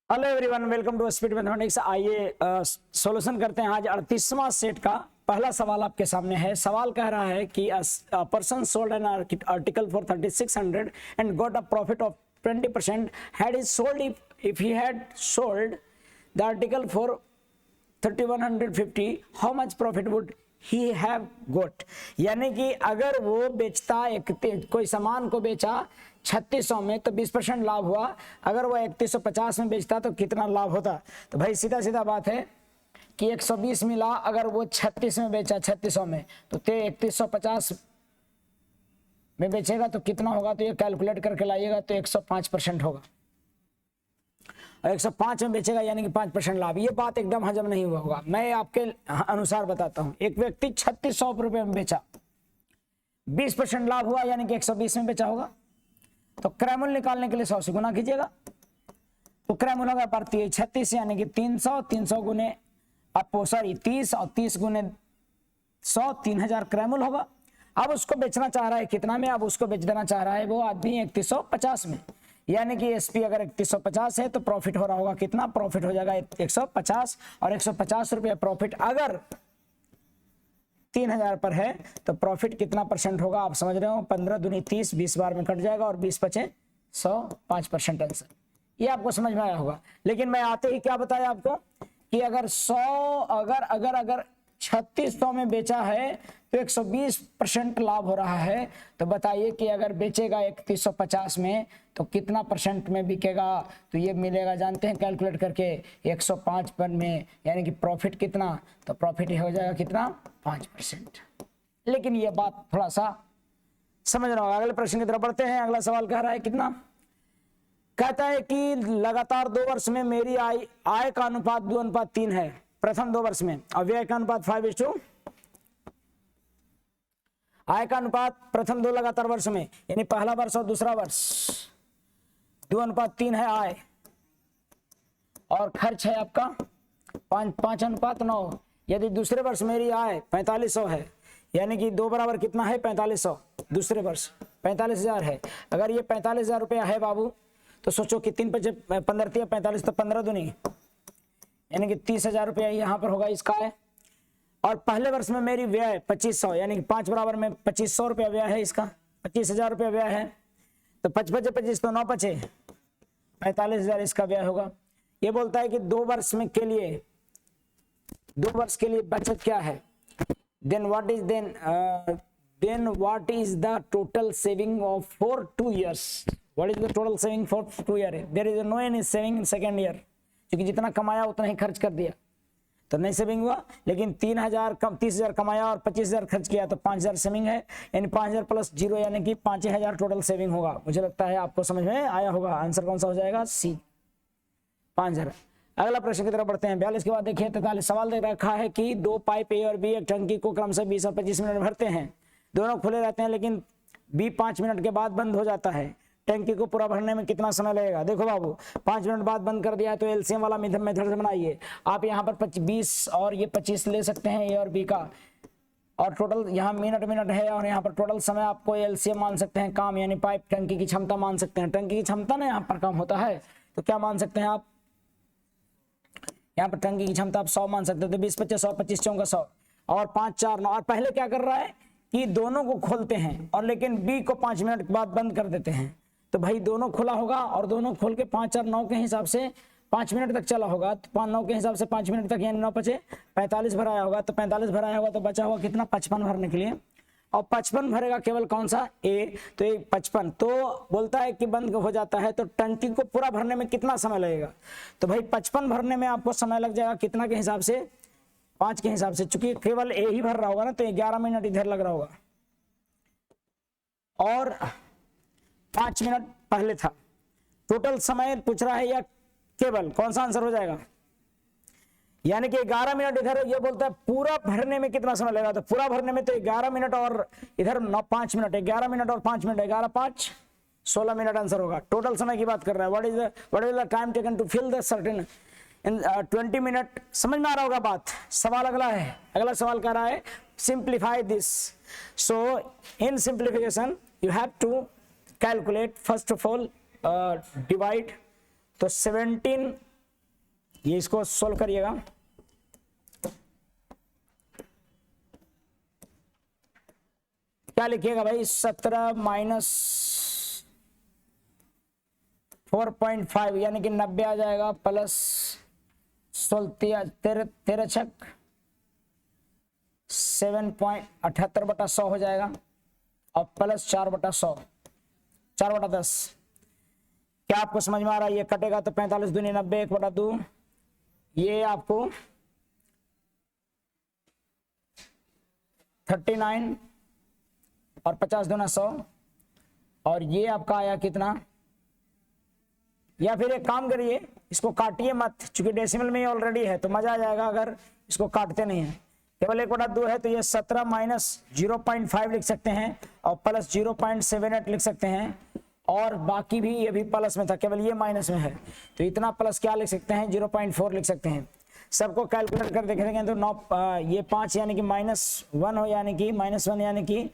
Hello everyone, welcome to speed mathematics. आइए solution करते हैं आज 38वां सेट का। पहला सवाल आपके सामने है। सवाल कह रहा है कि person sold an article for 3600 and got a profit of 20%। Had is sold if he had sold the article for 3150, how much profit would he have got. यानी कि अगर वो बेचता कोई सामान को बेचा 3600 में तो 20% लाभ हुआ। अगर वो 3150 में बेचता तो कितना लाभ होता। तो भाई सीधा सीधा बात है कि 120 मिला, अगर वो 36 में बेचा 3600 में तो 3150 में बेचेगा तो कितना होगा। तो ये कैलकुलेट करके लाइएगा तो 105% होगा और 105 में बेचेगा यानी कि 5% लाभ। ये बात एकदम हजम नहीं हुआ होगा। मैं आपके अनुसार बताता हूं। एक व्यक्ति 3600 रुपये में बेचा, 20% लाभ हुआ यानी कि 120 में बेचा होगा। तो क्रयमूल्य निकालने के लिए 100 से गुना कीजिएगा। तो क्रयमूल्य का बढ़ती है 36 यानी कि 300, 300 गुने आपको 30 और 30 गुने 100, 3000 क्रयमूल्य होगा। अब उसको बेचना चाह रहा है कितना में? अब उसको बेच देना चाह रहा है वो आदमी 3150 में, यानी कि एसपी अगर 3150 है तो प्रॉफिट हो रहा होगा कितना? प्रॉफिट हो जाएगा 150 और 150 रुपया प्रॉफिट अगर 3000 पर है तो प्रॉफिट कितना परसेंट होगा? आप समझ रहे हो। 15 दूनी 30, 20 बार में कट जाएगा और 20 बचे 100, 5% आंसर। ये आपको समझ में आया होगा। लेकिन मैं आते ही क्या बताया आपको कि अगर 100 अगर 3600 में बेचा है तो 120% लाभ हो रहा है। तो बताइए कि अगर बेचेगा 3150 में तो कितना परसेंट में बिकेगा? तो ये मिलेगा, जानते हैं कैलकुलेट करके, 105 पर में, यानी कि प्रॉफिट कितना? तो प्रॉफिट हो जाएगा कितना? 5%। लेकिन ये बात थोड़ा सा समझ रहा होगा। अगले प्रश्न की तरफ बढ़ते हैं। अगला सवाल कह रहा है कितना? कहता है कि लगातार 2 वर्ष में मेरी आय का अनुपात 2:3 है प्रथम 2 वर्ष में, और व्यय का अनुपात 5:2। आय का अनुपात प्रथम 2 लगातार वर्ष में, यानी पहला वर्ष और दूसरा वर्ष 2:3 है आय, और खर्च है आपका 5:9। यदि दूसरे वर्ष मेरी आय 4500 है, यानी कि 2 बराबर कितना है? 4500। दूसरे वर्ष 45,000 है। अगर ये 45,000 रुपया है बाबू, तो सोचो कि 3 × 5 = 45, तो 15 दूनी यानी कि 30,000 रुपया यहाँ पर होगा इसका है। और पहले वर्ष में मेरी व्यय 2500, यानी कि 5 बराबर में 2500 रुपया व्यय है इसका, 25,000 रुपया व्यय है। तो 5 × 25 तो 9 बचे 45,000 इसका व्यय होगा। ये बोलता है कि 2 वर्ष में के लिए 2 वर्ष के लिए बचत क्या है? then what is the total saving of for 2 years? what is the total saving for 2 year? there is no any saving in second year, क्योंकि जितना कमाया उतना ही खर्च कर दिया तो नहीं सेविंग हुआ। लेकिन 30,000 कमाया और 25,000 खर्च किया तो 5,000 सेविंग है, यानी 5,000 प्लस 0 यानी कि 5,000 टोटल सेविंग होगा। मुझे लगता है आपको समझ में आया होगा। आंसर कौन सा हो जाएगा? सी, 5,000। अगला प्रश्न की तरफ बढ़ते हैं। 42 के बाद देखिए 43 सवाल दे रखा है कि 2 पाइप ए और बी एक टंकी को क्रमशः 20 और 25 मिनट भरते हैं। दोनों खुले रहते हैं, लेकिन बी 5 मिनट के बाद बंद हो जाता है। टंकी को पूरा भरने में कितना समय लगेगा? देखो बाबू, 5 मिनट बाद बंद कर दिया है तो एलसीएम वाला मेथड से बनाइए। आप यहाँ पर 20 और ये 25 ले सकते हैं, ए और बी का, और टोटल यहाँ मिनट है, और यहाँ पर टोटल समय आपको एलसीएम मान सकते हैं काम, यानी पाइप टंकी की क्षमता मान सकते हैं। टंकी की क्षमता ना यहाँ पर काम होता है, तो क्या मान सकते हैं आप? यहाँ पर टंकी की क्षमता आप 100 मान सकते हैं। तो 20 × 25 100, 25 × 4 = 100, और 5 × 4 = 9। और पहले क्या कर रहा है कि दोनों को खोलते हैं और लेकिन बी को 5 मिनट के बाद बंद कर देते हैं। तो भाई दोनों खुला होगा और दोनों खोल के 5 और 9 के हिसाब से 5 मिनट तक चला होगा। तो 5 9 के हिसाब से 5 मिनट तक, यानी 9 बचे 45 भराया होगा। तो 45 भराया होगा तो बचा होगा कितना? 55 भरने के लिए। और 55 भरेगा केवल कौन सा? ए। तो ये 55 तो बोलता है कि बंद हो जाता है। तो टंकी को पूरा भरने में कितना समय लगेगा? तो भाई 55 भरने में आपको समय लग जाएगा कितना के हिसाब से? 5 के हिसाब से। चूंकि केवल ए ही भर रहा होगा ना, तो 11 मिनट इधर लग रहा होगा और 5 मिनट पहले था। टोटल समय पूछ रहा है या केवल? कौन सा आंसर हो जाएगा? यानी कि 11 मिनट इधर। ये बोलता है पूरा भरने में कितना समय लगेगा? तो पूरा भरने में तो 11 मिनट और इधर 5 मिनट, 11 मिनट और 5 मिनट, 11 × 5 = 16 मिनट आंसर होगा। टोटल समय की बात कर रहा है। What is the time taken to fill the certain in 20 minute. समझ में आ रहा होगा बात। सवाल अगला है। अगला सवाल कह रहा है simplify this. So in simplification you have to calculate first of all divide. तो 17 ये इसको सोल्व करिएगा। क्या लिखिएगा भाई, 17 माइनस 4.5 यानी कि 90 आ जाएगा, प्लस 13 छक 7.78/100 हो जाएगा, और प्लस 4/100, 4/10। क्या आपको समझ में आ रहा है? ये कटेगा तो 45 दूनी 90, 1/2, ये आपको 39 और 50 दूना 100, और ये आपका आया कितना? या फिर एक काम करिए, इसको काटिए मत, चूंकि डेसिमल में ऑलरेडी है तो मजा आ जाएगा अगर इसको काटते नहीं है। केवल 1/2 है तो ये 17 माइनस 0.5 लिख सकते हैं, और प्लस 0.78 लिख सकते हैं, और बाकी भी ये भी प्लस में था, केवल ये माइनस में है, तो इतना प्लस क्या लिख सकते हैं, 0.4 लिख सकते हैं। सबको कैलकुलेट कर देखेंगे तो 9 ये 5 यानी कि -1 हो, यानी कि -1 यानी कि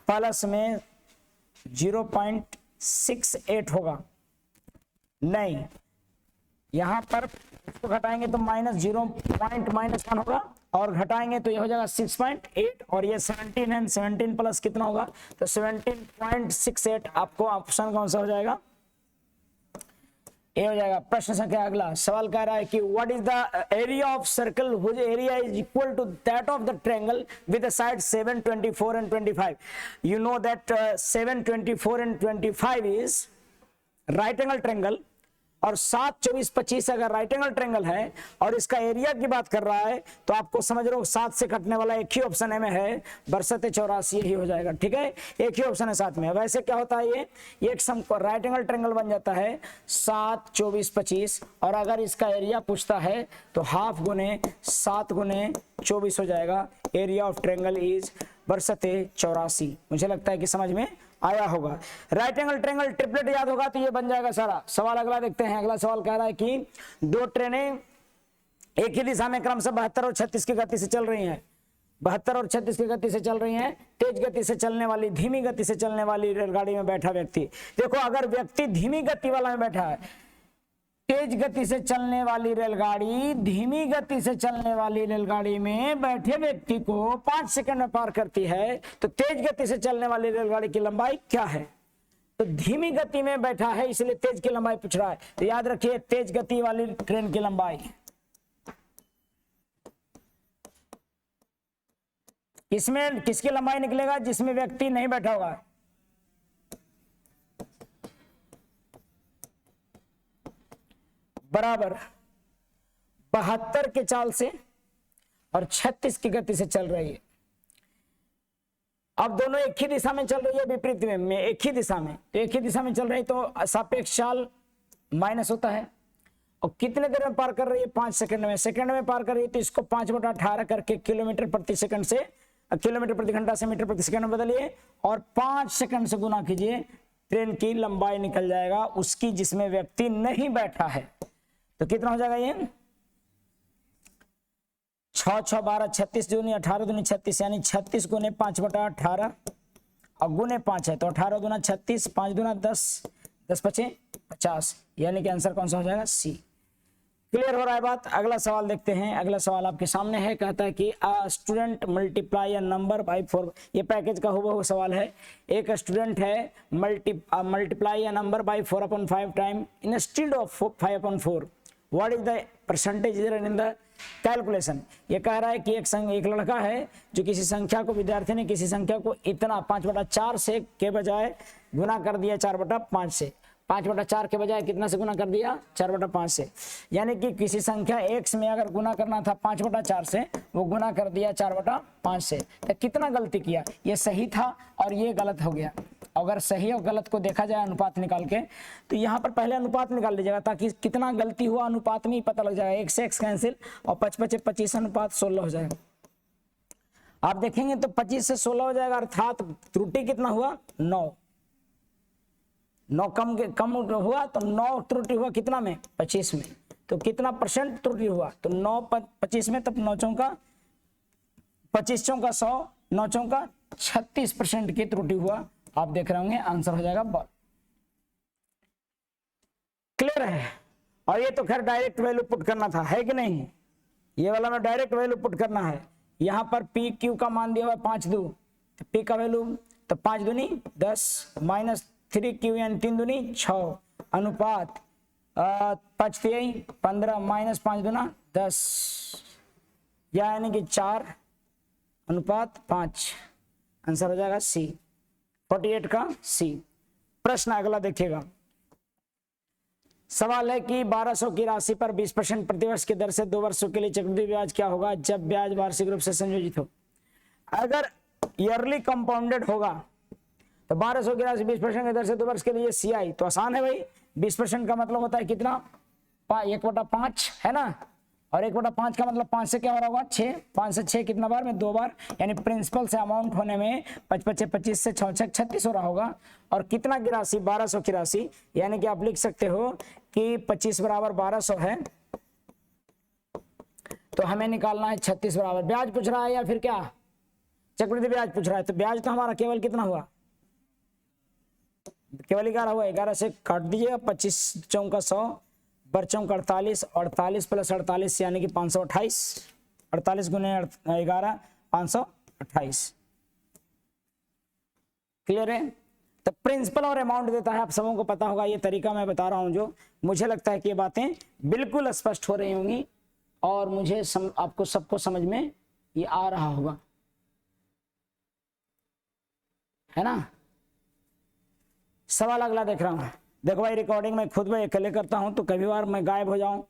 प्लस में 0.68 होगा। नहीं, यहां पर इसको घटाएंगे तो -0.1 होगा, और घटाएंगे तो ये हो जाएगा 6.8, और ये 17 है, 17 प्लस कितना होगा, तो 17.68। आपको ऑप्शन कौन सा हो जाएगा, ये हो जाएगा। प्रश्न संख्या अगला सवाल कह रहा है कि what is the area of circle which area is equal to that of the triangle with the side 7, 24 and 25। You know that 7, 24 and 25 is right angle triangle, और 7, 24, 25 अगर राइट एंगल ट्रायंगल है और इसका एरिया की बात कर रहा है, तो आपको समझ रहे हो 7 से कटने वाला एक ही ऑप्शन में है, बरसते 84 ही हो जाएगा। ठीक है, एक ही ऑप्शन है 7 में। वैसे क्या होता है, ये एक सम राइट एंगल ट्रायंगल बन जाता है 7, 24, 25, और अगर इसका एरिया पूछता है तो हाफ गुने 7 गुने 24 हो जाएगा। एरिया ऑफ ट्रायंगल इज बरसते 84। मुझे लगता है कि समझ में आया होगा। राइट एंगल ट्रायंगल ट्रिपलेट याद होगा तो ये बन जाएगा सारा। सवाल अगला देखते हैं। अगला सवाल कह रहा है कि दो ट्रेनें एक ही दिशा में क्रमशः 72 और 36 की गति से चल रही हैं। 72 और 36 की गति से चल रही हैं। तेज गति से चलने वाली, धीमी गति से चलने वाली रेलगाड़ी में बैठा व्यक्ति, देखो अगर व्यक्ति धीमी गति वाला में बैठा है, तेज गति से चलने वाली रेलगाड़ी धीमी गति से चलने वाली रेलगाड़ी में बैठे व्यक्ति को 5 सेकंड में पार करती है, तो तेज गति से चलने वाली रेलगाड़ी की लंबाई क्या है? तो धीमी गति में बैठा है इसलिए तेज की लंबाई पूछ रहा है, तो याद रखिए तेज गति वाली ट्रेन की लंबाई इसमें किसकी लंबाई निकलेगा? जिसमें व्यक्ति नहीं बैठा होगा। बराबर 72 के चाल से और 36 की गति से चल रही है। अब दोनों एक ही दिशा में चल रही है, विपरीत में एक ही दिशा में, तो एक ही दिशा में चल रही तो सापेक्ष चाल माइनस होता है। और कितने देर में पार कर रही है? 5 सेकंड में। सेकंड में पार कर रही है तो इसको 5/18 करके किलोमीटर प्रति सेकंड से किलोमीटर प्रति घंटा से मीटर प्रति सेकंड में बदलिए और 5 सेकंड से गुना कीजिए, ट्रेन की लंबाई निकल जाएगा उसकी जिसमें व्यक्ति नहीं बैठा है। तो कितना हो जाएगा ये? 6, 6, 12, 36 दूनी 18 दूनी 36, यानी 36 गुने 5/18 और गुने 5 है तो 18 दूना 36, 5 दूना 10, 10 पचे 50, यानी कि आंसर कौन सा हो जाएगा? सी। क्लियर हो रहा है बात? अगला सवाल देखते हैं। अगला सवाल आपके सामने है, कहता है कि a student multiply a number by 4। ये पैकेज का हुबहू सवाल है। एक स्टूडेंट है multiply a number by 4/5 time instead of 5/4। What is the percentage in the calculation? ये कह रहा है कि एक लड़का है जो किसी संख्या को, विद्यार्थी ने किसी संख्या को इतना 5/4 से के बजाय गुना कर दिया 4/5 से। 5/4 के बजाय कितना से गुना कर दिया? 4/5 से। यानी कि किसी संख्या x में अगर गुना करना था 5/4 से, वो गुना कर दिया 4/5 से। तो कितना गलती किया? ये सही था और ये गलत हो गया। अगर सही और गलत को देखा जाए अनुपात निकाल के, तो यहाँ पर पहले अनुपात निकाल लीजिएगा ताकि कितना गलती हुआ अनुपात में ही पता लग जाएगा। 1 से x कैंसिल और 5/25 अनुपात 16 हो जाएगा। आप देखेंगे तो 25 से 16 हो जाएगा, अर्थात त्रुटि कितना हुआ? 9 कम हुआ तो 9 त्रुटि हुआ कितना में? 25 में। तो कितना परसेंट त्रुटि हुआ? तो 9 25 में, तब 9 चौका 25 चौका 100, 9 चौका 36% की त्रुटि हुआ। आप देख रहे होंगे आंसर हो जाएगा 12। क्लियर है? और ये तो खैर डायरेक्ट वैल्यू पुट करना था, है कि नहीं, ये वाला में डायरेक्ट वैल्यू पुट करना है। यहाँ पर पी क्यू का मान दिया हुआ 5 दू, तो पी का वैल्यू तो 5 दूनी 10 माइनस 3 क्यू यानी 3 दूनी 6 अनुपात 5 3 15 माइनस 5 दूना 10 यानी कि 4 अनुपात 5। आंसर हो जाएगा सी, 48 का सी। प्रश्न अगला देखिएगा। सवाल है कि 1200 की राशि पर 20% प्रतिवर्ष की दर से 2 वर्षों के लिए चक्रवृद्धि ब्याज क्या होगा जब ब्याज वार्षिक रूप से संयोजित हो। अगर ईयरली कंपाउंडेड होगा तो 1200 की राशि 20% की दर से 2 वर्ष के लिए सीआई तो आसान है भाई। 20% का मतलब होता है कितना, 1/5 है ना, और 1/5 का मतलब 5 से क्या हो रहा होगा 6, 5 से 6 कितना बार में 2 बार, यानी प्रिंसिपल से अमाउंट होने में 55 25 से 6 36 हो रहा होगा। और कितना की राशि 1200 की राशि, यानी कि आप लिख सकते हो कि 25 बराबर 1200 है, तो हमें निकालना है 36 बराबर। ब्याज पूछ रहा है या फिर क्या चक्रवृद्धि ब्याज पूछ रहा है, तो ब्याज तो हमारा केवल कितना हुआ, केवल 11 हुआ। 11 से काट दीजिएगा, 25 चौका 100 बरचों का 48, 48 प्लस 48 यानी कि 528, 48 गुने 11 528। क्लियर है। तो प्रिंसिपल और अमाउंट देता है, आप सबों को पता होगा, ये तरीका मैं बता रहा हूं जो मुझे लगता है कि ये बातें बिल्कुल स्पष्ट हो रही होंगी और मुझे आपको सबको समझ में ये आ रहा होगा, है ना। सवाल अगला देख रहा हूं। देखो भाई रिकॉर्डिंग में खुद मैं अकेले करता हूं तो कभी बार मैं गायब हो जाऊं,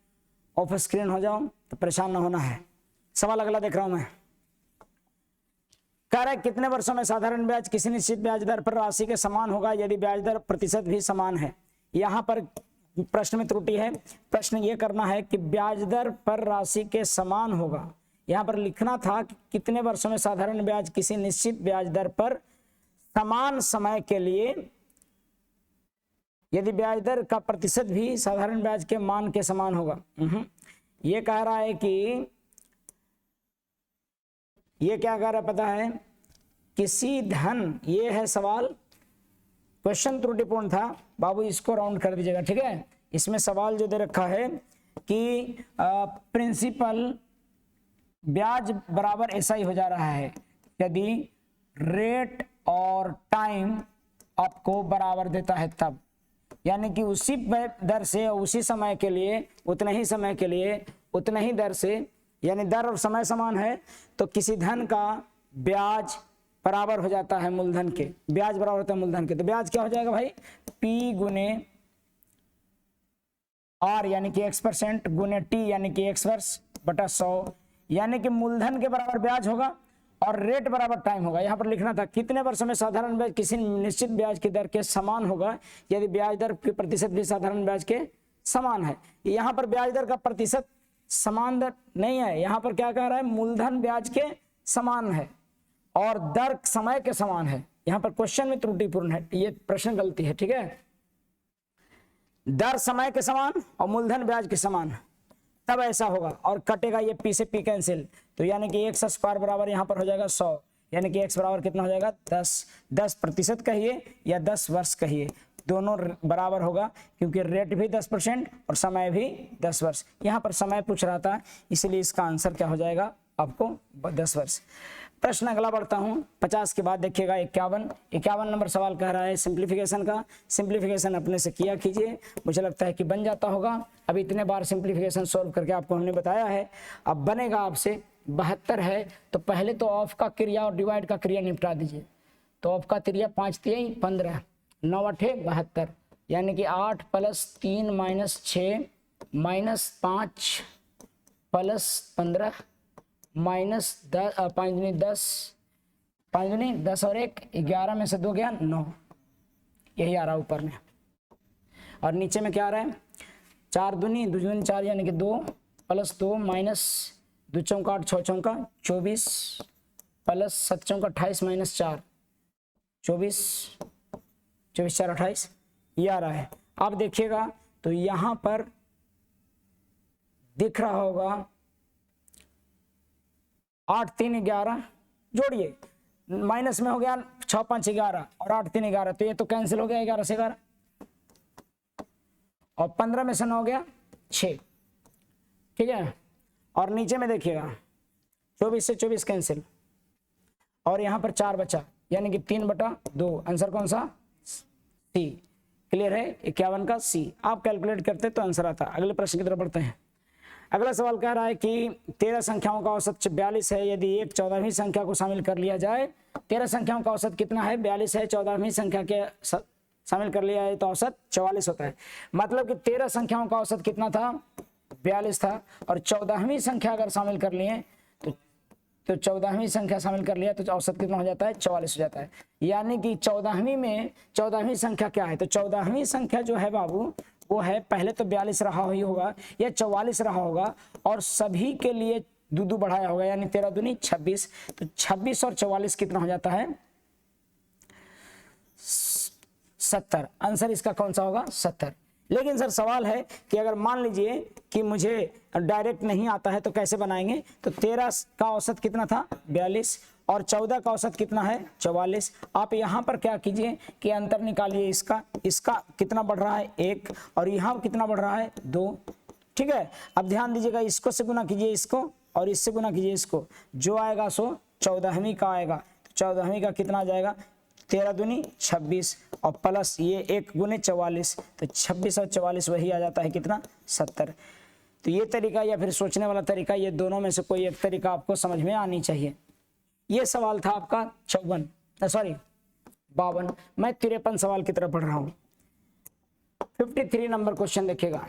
ऑफ स्क्रीन हो जाऊं तो परेशान ना होना है। सवाल अगला देख रहा हूं मैं। कह रहा है कितने वर्षों में साधारण ब्याज किसी निश्चित ब्याज दर पर राशि के समान होगा यदि ब्याज दर प्रतिशत भी समान है। यहां पर प्रश्न में त्रुटि है। प्रश्न ये करना है कि ब्याज दर पर राशि के समान होगा, यहां पर लिखना था कि कितने वर्षों में साधारण ब्याज किसी निश्चित ब्याज दर पर समान समय के लिए यदि ब्याज दर का प्रतिशत भी साधारण ब्याज के मान के समान होगा। ये कह रहा है कि ये क्या कह रहा है पता है, किसी धन, ये है सवाल, क्वेश्चन त्रुटिपूर्ण था बाबू, इसको राउंड कर दीजिएगा, ठीक है। इसमें सवाल जो दे रखा है कि प्रिंसिपल ब्याज बराबर ऐसा ही हो जा रहा है यदि रेट और टाइम आपको बराबर देता है तब, यानी कि उसी दर से उसी समय के लिए उतने ही समय के लिए उतने ही दर से, यानी दर और समय समान है तो किसी धन का ब्याज बराबर हो जाता है मूलधन के, ब्याज बराबर होता है मूलधन के। तो ब्याज क्या हो जाएगा भाई, P गुने R यानी कि X% गुने T यानी कि X वर्ष बटा 100, यानी कि मूलधन के बराबर ब्याज होगा और रेट बराबर टाइम होगा। यहाँ पर लिखना था कितने वर्षों में साधारण ब्याज किसी निश्चित ब्याज की दर के समान होगा यदि ब्याज दर के प्रतिशत भी साधारण ब्याज के समान है। यहाँ पर ब्याज दर का प्रतिशत समान दर नहीं है, यहाँ पर क्या कह रहा है, मूलधन ब्याज के समान है और दर समय के समान है। यहाँ पर क्वेश्चन में त्रुटिपूर्ण है, ये प्रश्न गलती है, ठीक है। दर समय के समान और मूलधन ब्याज के समान तब ऐसा होगा, और कटेगा ये P से P कैंसिल, तो यानी कि x स्क्वायर बराबर यहाँ पर हो जाएगा 100, यानी कि x बराबर कितना हो जाएगा 10% कहिए या 10 वर्ष कहिए, दोनों बराबर होगा क्योंकि रेट भी 10% और समय भी 10 वर्ष। यहाँ पर समय पूछ रहा था इसलिए इसका आंसर क्या हो जाएगा आपको 10 वर्ष। प्रश्न अगला बढ़ता हूँ, 50 के बाद देखिएगा 51 नंबर सवाल कह रहा है सिंप्लीफिकेशन का। सिंप्लीफिकेशन अपने से किया कीजिए, मुझे लगता है कि बन जाता होगा। अभी इतने बार सिंप्लीफिकेशन सॉल्व करके आपको हमने बताया है, अब बनेगा आपसे 72 है तो पहले तो ऑफ का क्रिया और डिवाइड का क्रिया निपटा दीजिए। तो ऑफ का क्रिया 5 3 15 9 8 72, यानी कि 8 + 3 - 6 - 5 + 15 -10 5 दूनी 10 5 दूनी 10 और 1 11 में से 2 गया 9, यही आ रहा ऊपर में। और नीचे में क्या आ रहा है 4 दूनी 2 दूनी 4 यानी कि 2 + 2 - 2 चौका 8 6 चौका 24 + 7 चौका 28 - 4 24 24 4 28, ये आ रहा है। आप देखिएगा तो यहाँ पर दिख रहा होगा 8 3 11, जोड़िए माइनस में हो गया 6 5 11 और 8 3 11, तो ये तो कैंसिल हो गया 11 से 11, और 15 में से 9 गया 6, ठीक है। और नीचे में देखिएगा 24 से 24 कैंसिल, और यहाँ पर 4 बचा, यानी कि 3/2। आंसर कौन सा? सी। क्लियर है? 51 का सी। आप कैलकुलेट करते तो आंसर आता। अगले प्रश्न की तरफ बढ़ते हैं। अगला सवाल कह रहा है कि 13 संख्याओं का औसत 42 है, यदि एक 14वीं संख्या को शामिल कर लिया जाए। 13 संख्याओं का औसत कितना है? 42 है, 14वीं संख्या के शामिल कर लिया जाए तो औसत 44 होता है। मतलब कि 13 संख्याओं का औसत कितना था? 42 था, और 14वीं संख्या अगर शामिल कर लिए तो 14वीं संख्या शामिल कर लिया तो औसत कितना हो जाता है? 44 हो जाता है। यानी कि 14वीं में 14वीं संख्या क्या है? तो 14वीं संख्या जो है बाबू वो है, पहले तो 42 रहा ही होगा या 44 रहा होगा, और सभी के लिए 2 बढ़ाया होगा, यानी 13 दूनी 26। तो 26 और 44 कितना हो जाता है? 70। आंसर इसका कौन सा होगा? 70। लेकिन सर सवाल है कि अगर मान लीजिए कि मुझे डायरेक्ट नहीं आता है तो कैसे बनाएंगे? तो 13 का औसत कितना था? 42, और 14 का औसत कितना है? 44। आप यहाँ पर क्या कीजिए कि अंतर निकालिए, इसका कितना बढ़ रहा है? 1, और यहाँ कितना बढ़ रहा है? 2, ठीक है। अब ध्यान दीजिएगा, इसको से गुना कीजिए इसको, और इससे गुना कीजिए इसको, जो आएगा सो 14वीं का आएगा। तो 14वीं का कितना आ जाएगा? 13 दूनी 26, और प्लस ये 1 गुने 44, तो 26 और 44 वही आ जाता है कितना? 70। तो ये तरीका या फिर सोचने वाला तरीका, ये दोनों में से कोई एक तरीका आपको समझ में आनी चाहिए। ये सवाल था आपका 52। मैं 53 सवाल की तरफ बढ़ रहा हूं। 53 नंबर क्वेश्चन देखिएगा।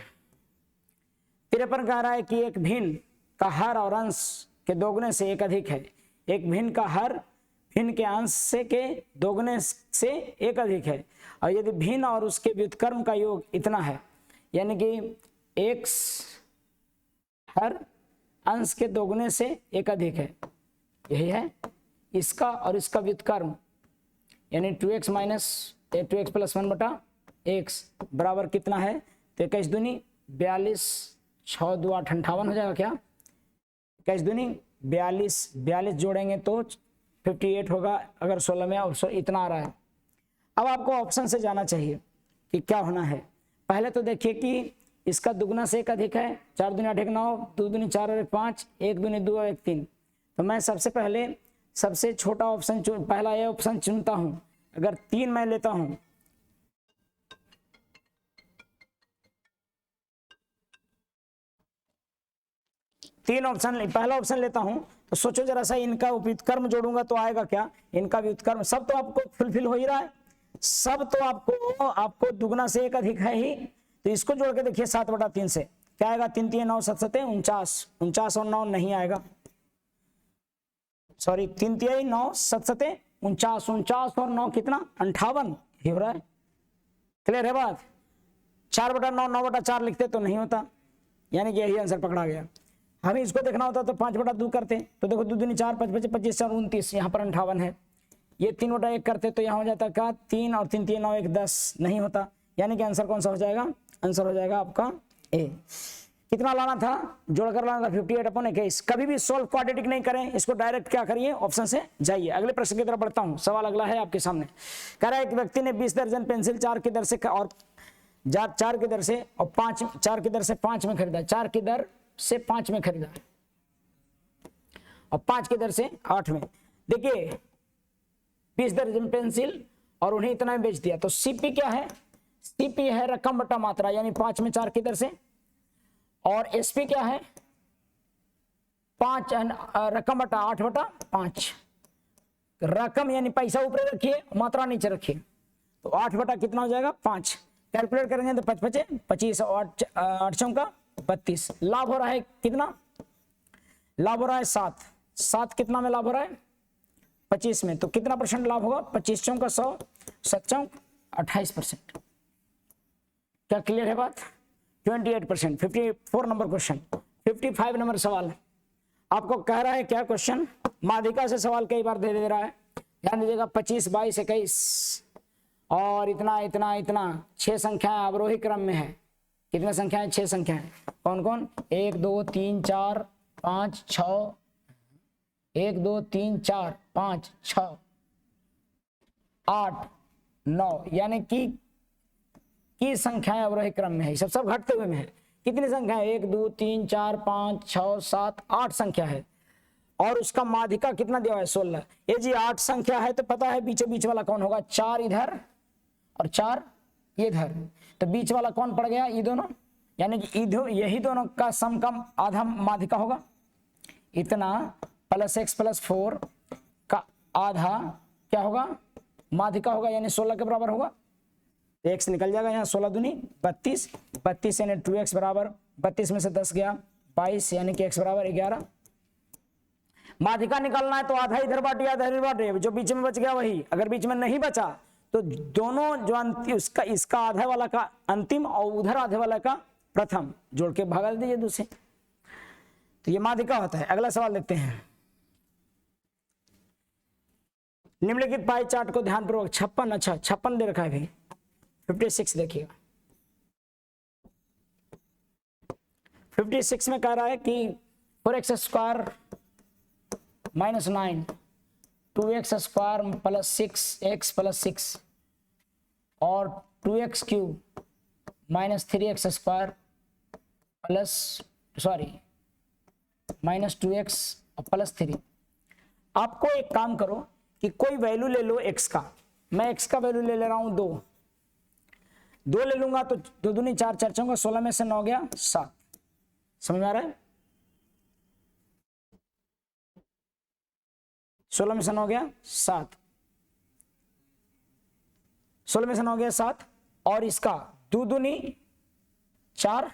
53 कह रहा है कि एक भिन्न का हर और अंश के दोगुने से एक अधिक है। एक भिन्न का हर भिन्न के अंश से के दोगुने से एक अधिक है, और यदि भिन्न और उसके व्युत्क्रम का योग इतना है, यानी कि x हर अंश के दोगुने से एक अधिक है, यही है इसका, और इसका व्युत्क्रम यानी 2x minus 2x plus 1/x बराबर कितना है? तो 21 दूनी 42, 6 2 8 58 हो जाएगा क्या? 21 दूनी 42 जोड़ेंगे तो 58 होगा, अगर 16 में ऑप्शन इतना आ रहा है। अब आपको ऑप्शन से जाना चाहिए कि क्या होना है। पहले तो देखिए कि इसका दुगना से एक अधिक है, 4 दूनी 8 1 9, 2 दूनी 4 और 1 5, 1 दूनी 2 और 1 3। तो मैं सबसे पहले सबसे छोटा ऑप्शन पहला ये ऑप्शन चुनता हूं। अगर 3 मैं लेता हूं, पहला ऑप्शन लेता हूं, तो सोचो जरा सा, इनका व्युत्क्रम जोड़ूंगा तो आएगा क्या? इनका व्युत्क्रम सब तो आपको फुलफिल हो ही रहा है, सब तो आपको दुगना से एक अधिक है ही। तो इसको जोड़ के देखिए 7/3 से क्या आएगा? 3 3 9 7 7 49, 49 और 9 नहीं आएगा, सॉरी 3 3 9 7 7 49, 49 और 9 कितना? 58 ही हो रहा है। क्लियर है बात? 4/9 9/4 लिखते तो नहीं होता, यानी कि यही आंसर पकड़ा गया। हमें इसको देखना होता तो 5/2 करते, तो देखो 2 दूनी 4 5 25 25 4 29, यहाँ पर 58 है। ये 3/1 करते तो यहाँ हो जाता क्या? 3 और 3 3 9 1 10 नहीं होता, यानी कि आंसर कौन सा हो जाएगा? आंसर हो जाएगा आपका ए। कितना लाना था? जोड़कर लाना था 58/21। कभी भी सोल्व क्वाड्रेटिक नहीं करें, इसको डायरेक्ट क्या करिए? ऑप्शन से जाइए। अगले प्रश्न की तरफ बढ़ता हूं। सवाल अगला है आपके सामने। कह रहा है एक व्यक्ति ने 20 दर्जन पेंसिल 4 की दर से और 4 की दर से और 4 की दर से 5 में खरीदा, 4 की दर से 5 में खरीदा और 5 की दर से 8 में। देखिए 20 दर्जन पेंसिल और उन्हें इतना में बेच दिया, तो सीपी क्या है? सीपी है रकम बटा मात्रा, यानी 5 में 4 की दर से, और एसपी क्या है? 5 रकम बटा 8/5। रकम यानी पैसा ऊपर रखिए, मात्रा नीचे रखिए, तो 8 बटा कितना हो जाएगा? 5। कैलकुलेट करेंगे तो 5 5 25 और 8 चौका 32। लाभ हो रहा है कितना? लाभ हो रहा है 7 कितना में लाभ हो रहा है? 25 में। तो कितना % लाभ होगा? 25 चौका 100, 7 चौक 28%। क्या क्लियर है बात? 28%। 54 नंबर क्वेश्चन। 55 नंबर सवाल आपको कह रहा है क्या क्वेश्चन? माध्यिका से सवाल कई बार दे रहा है, ध्यान दीजिएगा। 25 22 21 और इतना इतना इतना 6 संख्याएं अवरोही क्रम में है। कितने संख्याएं? 6 संख्याएं। कौन कौन? 1 2 3 4 5 6, 1 2 3 4 5 6 8 9, यानी कि संख्याएं अवरोही क्रम में है। सब घटते हुए में है। कितनी संख्या है, 1 2 3 4 5 6 7 8 संख्या है, और उसका माध्यिका कितना दिया हुआ है, 16। ये जी 8 संख्या है तो पता है बीचों बीच वाला कौन होगा, 4 इधर और 4 इधर, तो बीच वाला कौन पड़ गया, ये दोनों, यानी कि यही दोनों का सम का आधा माध्यिका होगा, इतना प्लस x प्लस 4 का आधा क्या होगा, माध्यिका होगा, यानी 16 के बराबर होगा। तो x निकल जाएगा यहाँ, 16 दूनी 32, 32 यानी 2x बराबर 32 में से 10 गया 22, यानी कि x बराबर 11। माध्यिका निकालना है तो आधा इधर बांटिए आधा इधर बांटिए, जो बीच में बच गया वही, अगर बीच में नहीं बचा तो दोनों जो अंतिम इसका आधा वाला का अंतिम और उधर आधे वाला का प्रथम जोड़ के भागा दीजिए दूसरे, तो ये माध्यिका होता है। अगला सवाल देखते हैं, निम्नलिखित पाई चार्ट को ध्यानपूर्वक 56, अच्छा 56 दे रखा है भाई, 56 देखिएगा, 56 में कह रहा है कि 4x square minus 9 2x square plus 6x plus 6 और 2x cube minus 3x square plus minus 2x plus 3। आपको एक काम करो कि कोई वैल्यू ले लो x का, मैं x का वैल्यू ले रहा हूं 2 ले लूंगा तो 2 दूनी 4 4 चौका 16 में से 9 गया 7, समझ में आ रहा है, 16 में से 9 गया 7, 16 में से 9 गया 7, और इसका 2 दूनी 4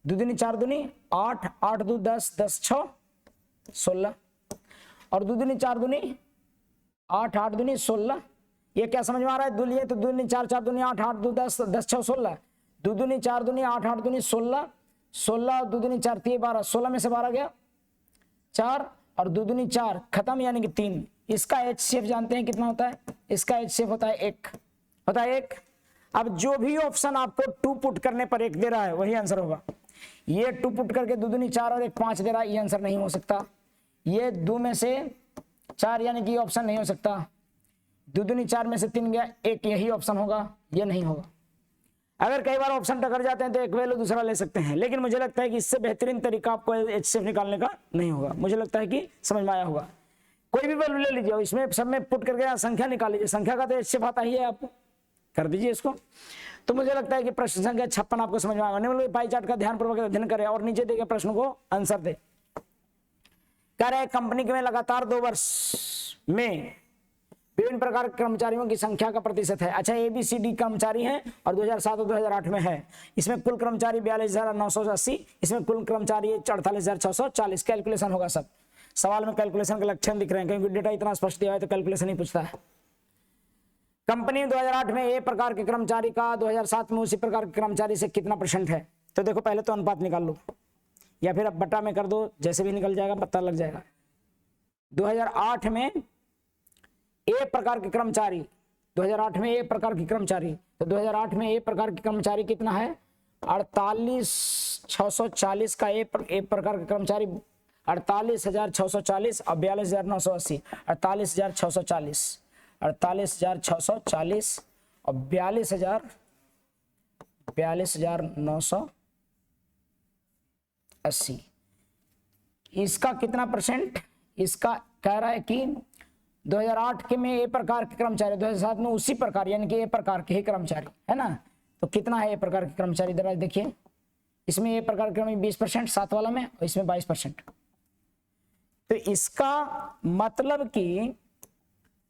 2 दूनी 4 दूनी 8 8 2 10 10 6 16, और 2 दूनी 4 दूनी 8 8 दूनी 16। ये क्या समझ में आ रहा है, दूलिए तो 2 दूनी 4 4 दूनी 8 8 2 10 10 6 16, 2 दूनी 4 दूनी 8 8 दूनी 16 16 और 2 दूनी 4 3 12, 16 में से 12 गया 4 और 2 दूनी 4 खत्म, यानी कि 3। इसका HCF जानते हैं कितना होता है, इसका HCF होता है 1, होता है 1। अब जो भी ऑप्शन आपको 2 पुट करने पर 1 दे रहा है वही आंसर होगा। ये 2 पुट करके 2 दूनी 4 और 1 5 दे रहा है, ये आंसर नहीं हो सकता। ये 2 में से 4 यानी कि ऑप्शन नहीं हो सकता। 2 दूनी 4 में से 3 गया 1, यही ऑप्शन होगा, ये नहीं होगा। अगर कई बार ऑप्शन टकर जाते हैं तो एक वैल्यू दूसरा ले सकते हैं, लेकिन मुझे लगता है कि इससे बेहतरीन तरीका आपको HCF निकालने का नहीं होगा। मुझे लगता है कि समझ में आया होगा। कोई भी वैल्यू ले लीजिए, इसमें सब में पुट करके संख्या निकाल लीजिए, संख्या का तो HCF आता ही है, आपको कर दीजिए इसको। तो मुझे लगता है कि प्रश्न संख्या 56 आपको समझ में आएगा। पाई चार्ट का ध्यानपूर्वक अध्ययन करें और नीचे देखे प्रश्न को आंसर दे। कह रहे कंपनी में लगातार 2 वर्ष में विभिन्न प्रकार के कर्मचारियों की संख्या का प्रतिशत है। अच्छा, ABCD कर्मचारी हैं और 2007 और 2008 में है। इसमें कुल कर्मचारी 42,980, इसमें कुल कर्मचारी 48,640। कैलकुलेशन होगा सब। सवाल में कैलकुलेशन के लक्षण दिख रहे हैं, क्योंकि डेटा इतना स्पष्ट दिया है तो कैलकुलेशन ही पूछता है। कंपनी 2008 में A प्रकार के कर्मचारी का 2007 में उसी प्रकार के कर्मचारी से कितना % है। तो देखो पहले तो अनुपात निकाल लो, या फिर अब बटा में कर दो, जैसे भी निकल जाएगा पता लग जाएगा। 2008 में A प्रकार के कर्मचारी, 2008 में A प्रकार की कर्मचारी, तो 2008 में A प्रकार के कर्मचारी कितना है, 48,640 का A प्रकार के कर्मचारी 48,640 और 42,980, 48,640 और 42,980। इसका कितना %? इसका कह रहा है कि 2008 के में A प्रकार के कर्मचारी, 2007 में उसी प्रकार यानी कि A प्रकार के ही कर्मचारी है ना। तो कितना है A प्रकार के कर्मचारी, इधर देखिए, इसमें A प्रकार के कर्मचारी 20%, 7 वाला में, और इसमें 22%। तो इसका मतलब कि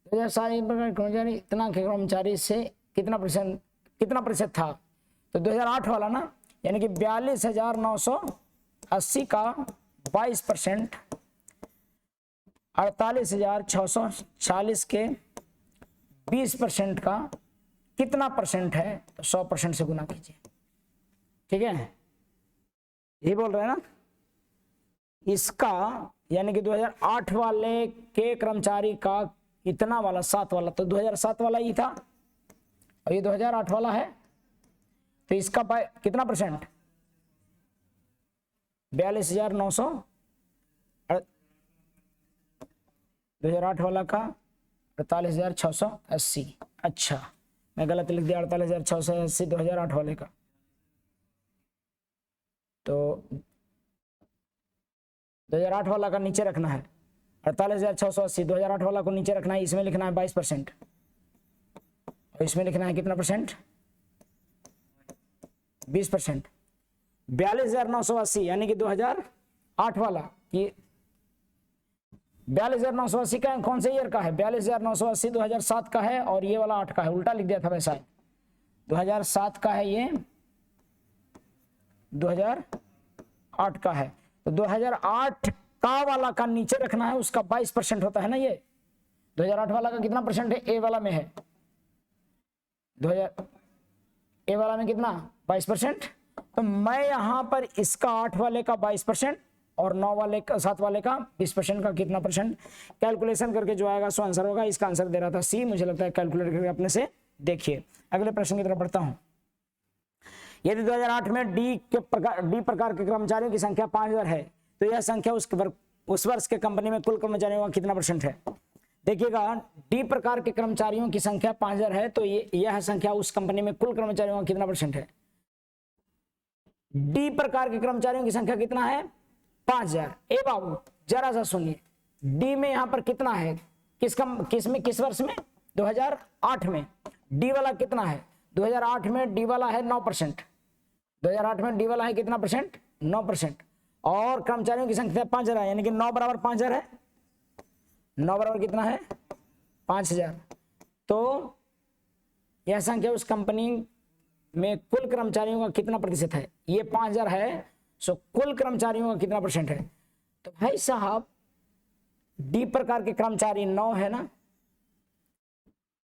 2007 प्रकार कर्मचारी इतना के कर्मचारी से कितना प्रतिशत था, तो 2008 वाला ना, यानी कि 42,980 का 22%, 48,640 के 20% का कितना % है, तो 100% से गुना कीजिए। ठीक है, यही बोल रहे हैं ना। इसका यानी कि 2008 वाले के कर्मचारी का इतना वाला 7 वाला, तो 2007 वाला ही था और ये 2008 वाला है, तो इसका कितना %? 42,900, 2008 वाला का 48,680। अच्छा, मैं गलत लिख दिया, 48,680 2008 वाले का। तो 2008 वाला का नीचे रखना है 48,680, 2008 वाला को नीचे रखना है, इसमें लिखना है 22% और इसमें लिखना है कितना परसेंट, 20%। 42,980 यानी कि 2008 वाला, ये 42,980 का कौन से ईयर का है, 42,980 2007 का है और ये वाला 8 का है, उल्टा लिख दिया था वैसा, 2007 का है, ये 2008 का है। तो 2008 का वाला का नीचे रखना है, उसका 22% होता है ना। ये 2008 वाला का कितना परसेंट है, ए वाला में है 2000, ए वाला में कितना 22%। तो मैं यहां पर इसका 8 वाले का 22% और 9 वाले का 7 वाले का 20% का कितना परसेंट कैलकुलेशन करके जो आएगा सो आंसर होगा। इसका आंसर दे रहा था सी, मुझे लगता है कैलकुलेट करके अपने से देखिए। अगले प्रश्न की तरफ बढ़ता हूं। यदि 2008 में डी प्रकार के कर्मचारियों की संख्या 5000 है तो यह संख्या उस वर्ष के कंपनी में कुल कर्मचारियों का कितना परसेंट है। देखिएगा, डी प्रकार के कर्मचारियों की संख्या 5000 है तो यह संख्या उस कंपनी में कुल कर्मचारियों का कितना परसेंट है। डी प्रकार के कर्मचारियों की संख्या कितना है, 5000। ए बाबू जरा सा सुनिए, डी में यहां पर कितना है, किस वर्ष में, 2008 में। डी वाला कितना है, 2008 में डी वाला है 9%। 2008 में डी वाला है कितना परसेंट, 9%। और कर्मचारियों की संख्या 5000 है, यानी कि 9 बराबर 5000 है, 9 बराबर कितना है 5000। तो यह संख्या उस कंपनी में कुल कर्मचारियों का कितना प्रतिशत है। ये 5000 है, सो कुल कर्मचारियों का कितना परसेंट है। तो भाई साहब डी प्रकार के कर्मचारी 9 है ना,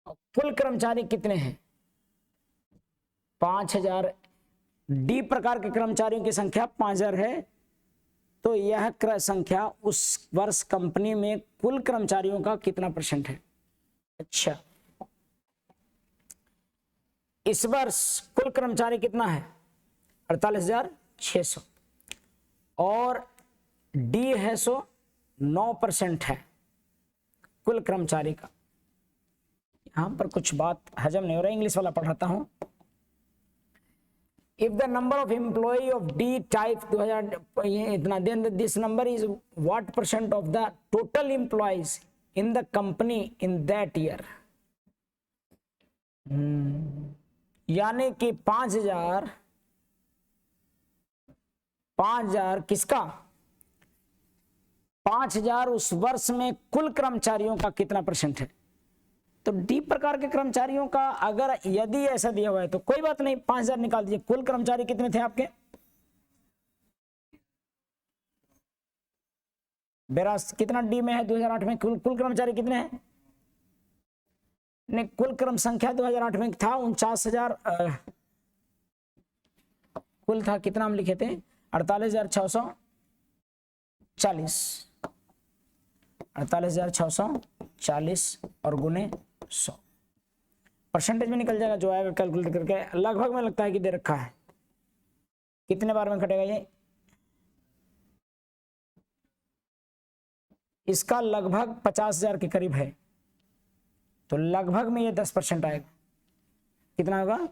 कुल कर्मचारी कितने हैं 5000। डी प्रकार के कर्मचारियों की संख्या 5000 है तो यह संख्या उस वर्ष कंपनी में कुल कर्मचारियों का कितना परसेंट है। अच्छा, इस वर्ष कुल कर्मचारी कितना है 48,600 और डी है सो 9% है कुल कर्मचारी का। यहां पर कुछ बात हजम नहीं हो रहा, इंग्लिश वाला पढ़ाता हूं। If the number of employee of D type 2000 इतना, then this number is what percent of the total employees in the company in that year। यानी कि 5000 किसका, 5000 उस वर्ष में कुल कर्मचारियों का कितना परसेंट है। तो डी प्रकार के कर्मचारियों का अगर यदि ऐसा दिया हुआ है तो कोई बात नहीं, 5000 निकाल दीजिए। कुल कर्मचारी कितने थे आपके, 82। कितना डी में है 2008 में, कुल कर्मचारी कितने हैं, नहीं कुल कर्म संख्या 2008 में था 49,000 कुल था, कितना हम लिखे थे 48,640, 48,640 और गुने 100 परसेंटेज में निकल जाएगा जो आएगा कैलकुलेट करके। लगभग में लगता है कि दे रखा है, कितने बार में कटेगा ये, इसका लगभग 50,000 के करीब है तो लगभग में ये 10% आएगा। कितना होगा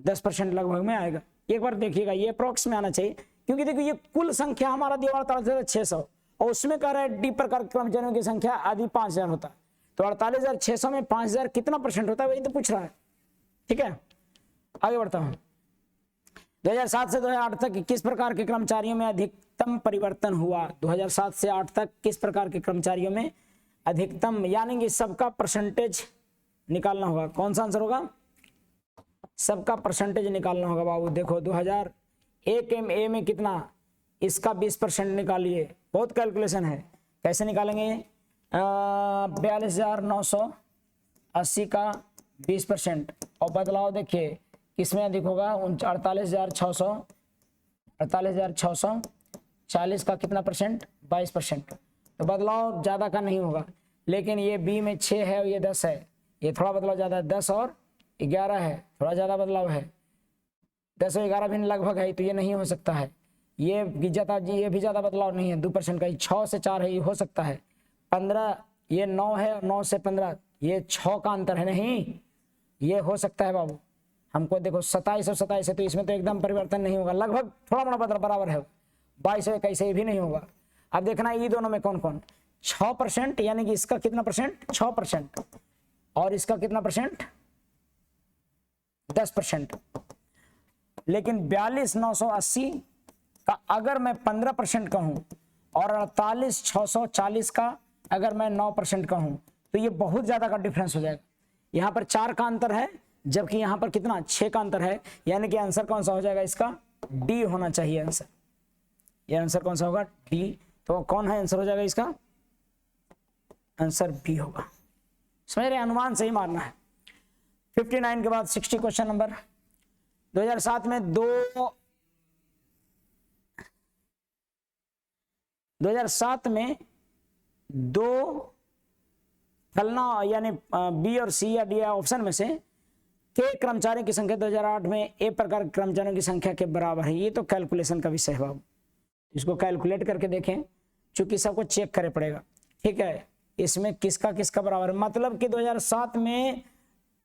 10% लगभग में आएगा। एक बार देखिएगा, ये अप्रोक्स में आना चाहिए क्योंकि देखिए ये कुल संख्या हमारा दिया 48,600 और उसमें कह रहा है डी प्रकार के कर्मचारियों की संख्या आदि 5000 होता है तो 48,600 में 5000 कितना परसेंट होता है वही तो पूछ रहा है। ठीक है, आगे बढ़ता हूं। 2007 से 2008 तक किस प्रकार के कर्मचारियों में अधिकतम परिवर्तन हुआ। 2007 से 8 तक किस प्रकार के कर्मचारियों में अधिकतम, यानी कि सबका परसेंटेज निकालना होगा। कौन सा आंसर होगा, सबका परसेंटेज निकालना होगा बाबू। देखो 2001 ए में कितना, इसका 20% निकालिए, बहुत कैलकुलेशन है, कैसे निकालेंगे 42,980 का 20% और बदलाव देखिए किसमें अधिक होगा 48,640 का कितना परसेंट 22%। तो बदलाव ज़्यादा का नहीं होगा, लेकिन ये बी में 6 है और ये 10 है, ये थोड़ा बदलाव ज़्यादा है, 10 और 11 है, थोड़ा ज़्यादा बदलाव है, 10 और 11 भी लगभग है तो ये नहीं हो सकता है। ये भी ज़्यादा बदलाव नहीं है, 2% का, 6 से 4 है, ये हो सकता है। 15 ये 9 है और 9 से 15 ये 6 का अंतर है, नहीं ये हो सकता है बाबू, हमको देखो 27 और 27 है तो इसमें तो एकदम परिवर्तन नहीं होगा, लगभग थोड़ा मोड़ा बराबर है। 22 और 21 भी नहीं होगा। अब देखना ये दोनों में कौन कौन 6%, यानी कि इसका कितना परसेंट 6% और इसका कितना परसेंट 10%। लेकिन 42,980 का अगर मैं 15% कहूं और 48,640 का अगर मैं 9% कहूं तो ये बहुत ज्यादा का डिफरेंस हो जाएगा। यहां पर 4 का अंतर है जबकि यहां पर कितना 6 का अंतर है, यानी कि आंसर कौन सा हो जाएगा इसका डी होना चाहिए आंसर। ये आंसर कौन सा होगा डी। तो कौन है आंसर हो जाएगा इसका आंसर बी होगा। समझ रहे, अनुमान सही मारना है। 59 के बाद 60 क्वेश्चन नंबर 2007 में 2 फलना यानी बी और सी या डी ऑप्शन में से के कर्मचारियों की संख्या 2008 में ए प्रकार के कर्मचारियों की संख्या के बराबर है। ये तो कैलकुलेशन का विषय है बाबू, इसको कैलकुलेट करके देखें, चूंकि सबको चेक करे पड़ेगा। ठीक है, इसमें किसका किसका बराबर है, मतलब कि 2007 में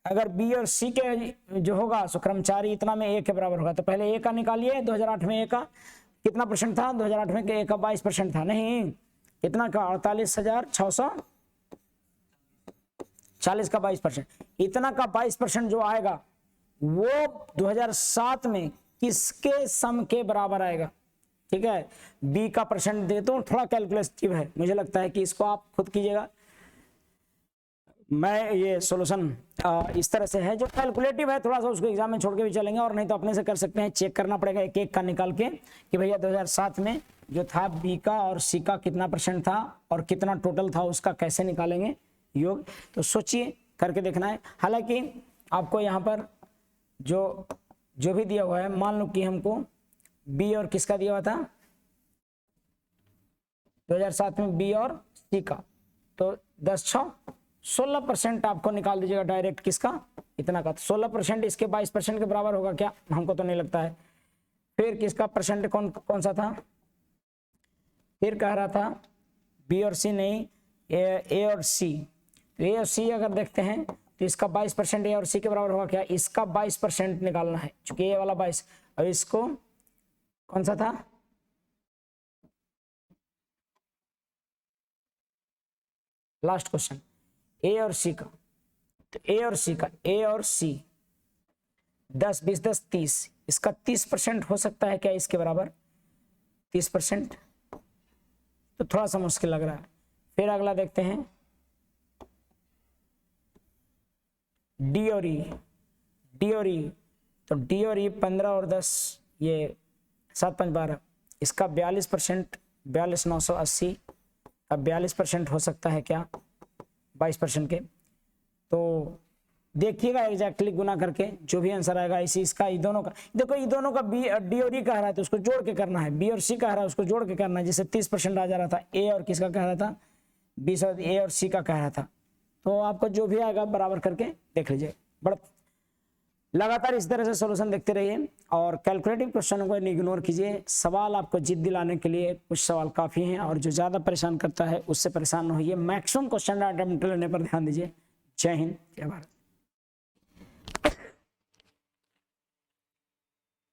अगर बी और सी के जो होगा सो कर्मचारी इतना में ए के बराबर होगा, तो पहले ए का निकालिए। 2008 में ए का कितना परसेंट था, 2008 में ए का 22% था, नहीं कितना का 48,640 का 22%, इतना का 22% जो आएगा वो 2007 में किसके सम के बराबर आएगा। ठीक है, बी का परसेंट दे तो थोड़ा कैलकुलेटिव है, मुझे लगता है कि इसको आप खुद कीजिएगा। मैं ये सॉल्यूशन इस तरह से है जो कैलकुलेटिव है, थोड़ा सा उसको एग्जाम में छोड़ के भी चलेंगे और नहीं तो अपने से कर सकते हैं। चेक करना पड़ेगा एक एक का निकाल के कि भैया 2007 में जो था बी का और सी का कितना परसेंट था और कितना टोटल था, उसका कैसे निकालेंगे योग। तो सोचिए करके देखना है। हालांकि आपको यहाँ पर जो भी दिया हुआ है, मान लो कि हमको बी और किसका दिया हुआ था 2007 में बी और सी का, तो 16% आपको निकाल दीजिएगा डायरेक्ट किसका इतना का। 16% इसके 22% के बराबर होगा क्या, हमको तो नहीं लगता है। फिर किसका परसेंट कौन सा था, फिर कह रहा था बी और सी नहीं ए और सी। तो ए और सी अगर देखते हैं तो इसका 22% ए और सी के बराबर होगा क्या, इसका 22% निकालना है चूंकि ए वाला 22 और इसको कौन सा था लास्ट क्वेश्चन ए और सी का। तो ए और सी 10 20 10 30, इसका 30% हो सकता है क्या इसके बराबर 30%, तो थोड़ा सा मुश्किल लग रहा है। फिर अगला देखते हैं डी और ई। तो डी और ई 15 और 10 ये 7 5 12, इसका 42% 42,980 का 42% हो सकता है क्या 22% के। तो देखिएगा एग्जैक्टली गुना करके जो भी आंसर आएगा इसी इसका ई दोनों का, देखो ई दोनों का बी डी और ई कह रहा है तो उसको जोड़ के करना है, बी और सी कह रहा है उसको जोड़ के करना है। जैसे 30% आ जा रहा था ए और किसका कह रहा था 20 और ए और सी का कह रहा था, तो आपको जो भी आएगा बराबर करके देख लीजिए। बड़ा लगातार इस तरह से सॉल्यूशन देखते रहिए और कैलकुलेटिव क्वेश्चनों को इग्नोर कीजिए। सवाल आपको जिद दिलाने के लिए कुछ सवाल काफ़ी हैं और जो ज़्यादा परेशान करता है उससे परेशान न होइए। मैक्सिमम क्वेश्चन अटेम्प्ट लेने पर ध्यान दीजिए। जय हिंद, जय भारत।